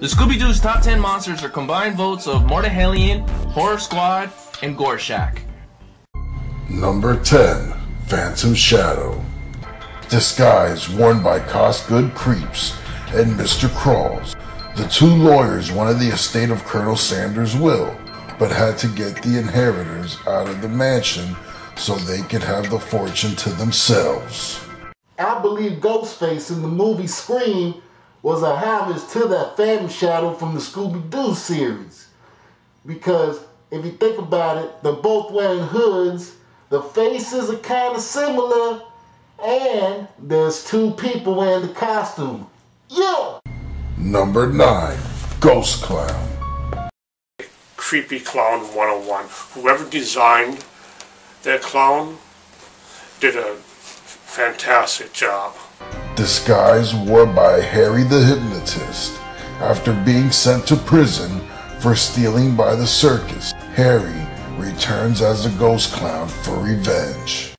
The Scooby-Doo's top 10 monsters are combined votes of Mortalhellion, Horror Squad, and Goreshack. Number 10. Phantom Shadow. Disguise worn by Costgood Creeps and Mr. Crawls. The two lawyers wanted the estate of Colonel Sanders' will, but had to get the inheritors out of the mansion so they could have the fortune to themselves. I believe Ghostface in the movie Scream was a homage to that Phantom Shadow from the Scooby-Doo series. Because if you think about it, they're both wearing hoods, the faces are kind of similar, and there's two people wearing the costume. Yeah! Number 9. Ghost Clown. Creepy Clown 101. Whoever designed that clown did a fantastic job. Disguise worn by Harry the Hypnotist. After being sent to prison for stealing by the circus, Harry returns as a ghost clown for revenge.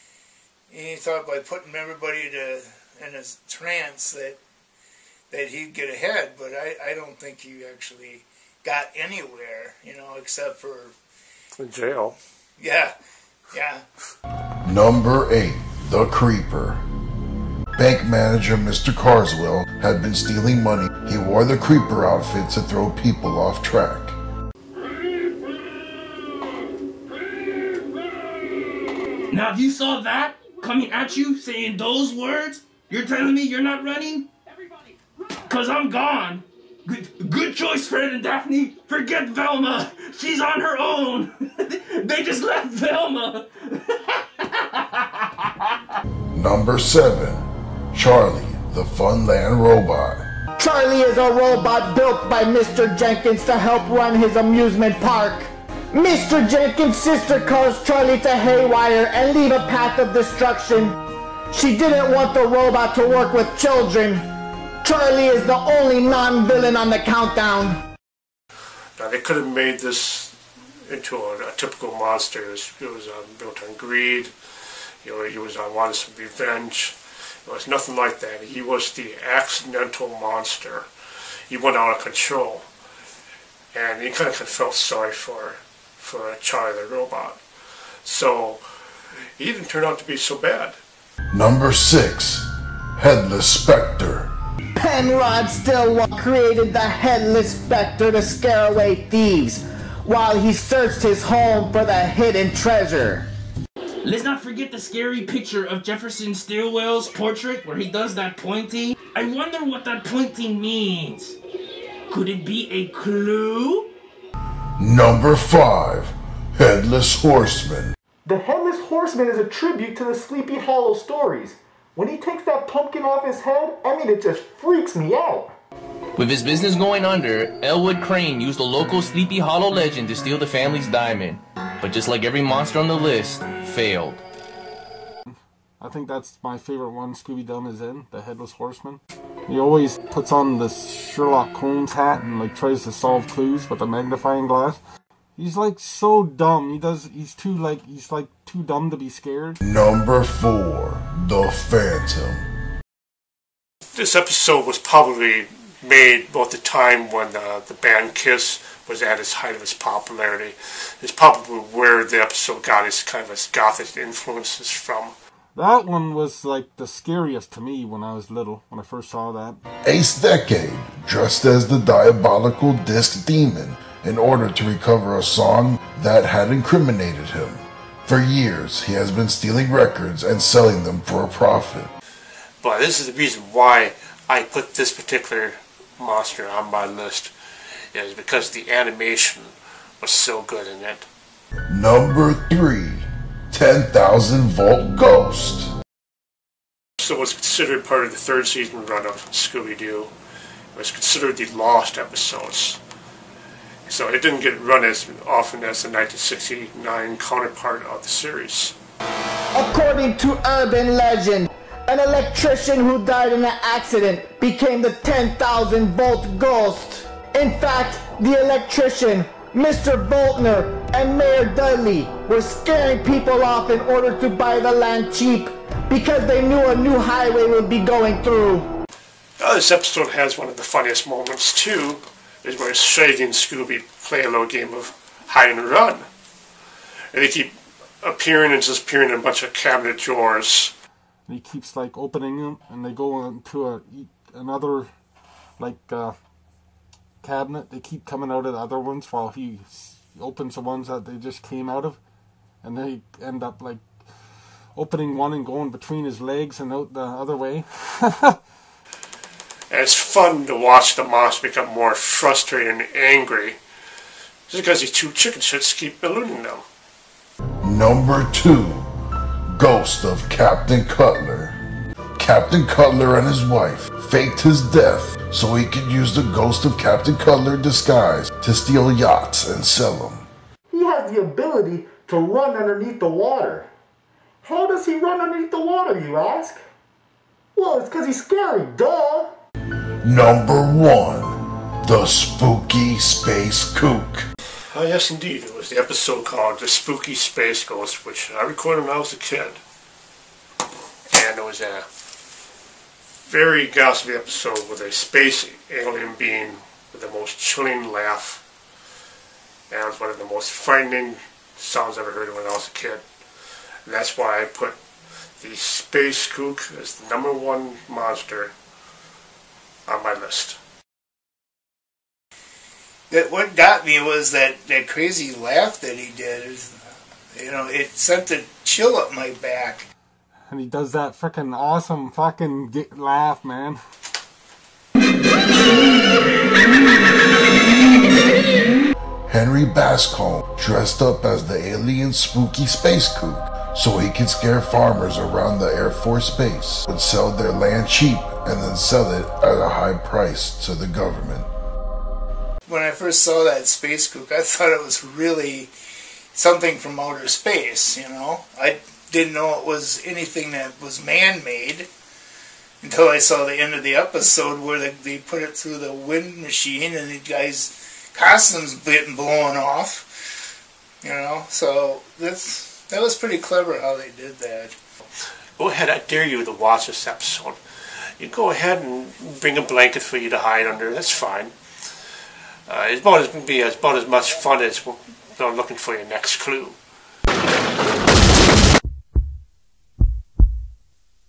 He thought by putting everybody in a trance that he'd get ahead, but I don't think he actually got anywhere, you know, except for... in jail. Yeah, yeah. Number 8. The Creeper. Bank manager Mr. Carswell had been stealing money. He wore the Creeper outfit to throw people off track. Now if you saw that coming at you saying those words, you're telling me you're not running? Cause I'm gone. Good choice, Fred and Daphne. Forget Velma. She's on her own. They just left Velma. Number 7. Charlie, the Funland robot. Charlie is a robot built by Mr. Jenkins to help run his amusement park. Mr. Jenkins' sister caused Charlie to haywire and leave a path of destruction. She didn't want the robot to work with children. Charlie is the only non-villain on the countdown. Now they could have made this into a typical monster. It was built on greed. You know, he was on wanting some revenge. It was nothing like that. He was the accidental monster. He went out of control, and you kind of felt sorry for Charlie the robot. So he didn't turn out to be so bad. Number 6. Headless Spectre. Penrod Stillwell created the Headless Spectre to scare away thieves while he searched his home for the hidden treasure. Let's not forget the scary picture of Jefferson Stillwell's portrait where he does that pointing. I wonder what that pointing means. Could it be a clue? Number 5. Headless Horseman. The Headless Horseman is a tribute to the Sleepy Hollow stories. When he takes that pumpkin off his head, I mean, it just freaks me out. With his business going under, Elwood Crane used the local Sleepy Hollow legend to steal the family's diamond. But just like every monster on the list, failed. I think that's my favorite one Scooby-Doo is in, the Headless Horseman. He always puts on the Sherlock Holmes hat and like tries to solve clues with a magnifying glass. He's like so dumb. He's too dumb to be scared. Number 4. The Phantom. This episode was probably made both the time when the band Kiss was at its height of its popularity. It's probably where the episode got its kind of its gothic influences from. That one was like the scariest to me when I was little, when I first saw that. Ace Decade, dressed as the diabolical disc demon in order to recover a song that had incriminated him. For years, he has been stealing records and selling them for a profit. But this is the reason why I put this particular monster on my list, is because the animation was so good in it. Number 3. 10,000 Volt Ghost. So it was considered part of the 3rd season run of Scooby-Doo. It was considered the lost episodes. So it didn't get run as often as the 1969 counterpart of the series. According to urban legend, an electrician who died in an accident became the 10,000 Volt Ghost. In fact, the electrician, Mr. Boltner, and Mayor Dudley were scaring people off in order to buy the land cheap because they knew a new highway would be going through. This episode has one of the funniest moments too, is where Shaggy and Scooby play a little game of hide and run. And they keep appearing and disappearing in a bunch of cabinet drawers. And he keeps like opening them, and they go into another like cabinet. They keep coming out of the other ones while he opens the ones that they just came out of, and they end up like opening one and going between his legs and out the other way. And it's fun to watch the monster become more frustrated and angry, just because these two chicken shits keep eluding them. Number 2, Ghost of Captain Cutler. Captain Cutler and his wife faked his death so he could use the ghost of Captain Cutler disguise to steal yachts and sell them. He has the ability to run underneath the water. How does he run underneath the water, you ask? Well, it's because he's scary, duh! Number 1, the Spooky Space Kook. Oh yes indeed, it was the episode called The Spooky Space Ghost, which I recorded when I was a kid. And it was a very gossipy episode with a space alien being with the most chilling laugh. And it was one of the most frightening sounds I ever heard when I was a kid. And that's why I put the Space Kook as the number 1 monster on my list. What got me was that crazy laugh that he did. You know, it sent a chill up my back. And he does that freaking awesome fucking laugh, man. Henry Bascombe dressed up as the alien Spooky Space Kook so he could scare farmers around the Air Force Base, would sell their land cheap and then sell it at a high price to the government. When I first saw that Space Kook, I thought it was really something from outer space, you know. I didn't know it was anything that was man-made until I saw the end of the episode where they put it through the wind machine and the guy's costume's getting blown off, you know. So that was pretty clever how they did that. Go ahead, I dare you to watch this episode. You go ahead and bring a blanket for you to hide under, that's fine. It's about as much fun as looking for your next clue.